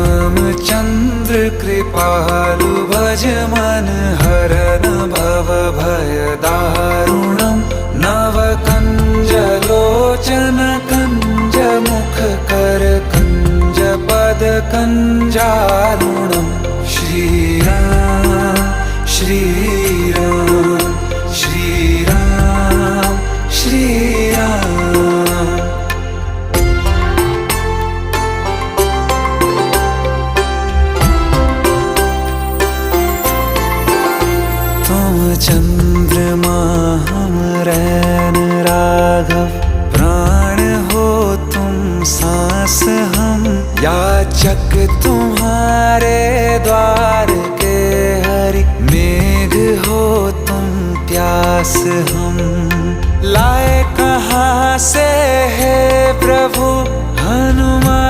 श्रीरामचन्द्र कृपालु भज मन हरन भव भय दारुणम् नव कंज लोचन कंज मुख कर कंज पद कंजारुणम् श्रीराम श्रीराम श्रीराम श्रीराम। तुम चंद्रमा हम रैन राघव, प्राण हो तुम सांस हम याचक तुम्हारे द्वार के हरि, मेघ हो तुम प्यास हम लाए कहाँ से है प्रभु हनुमान।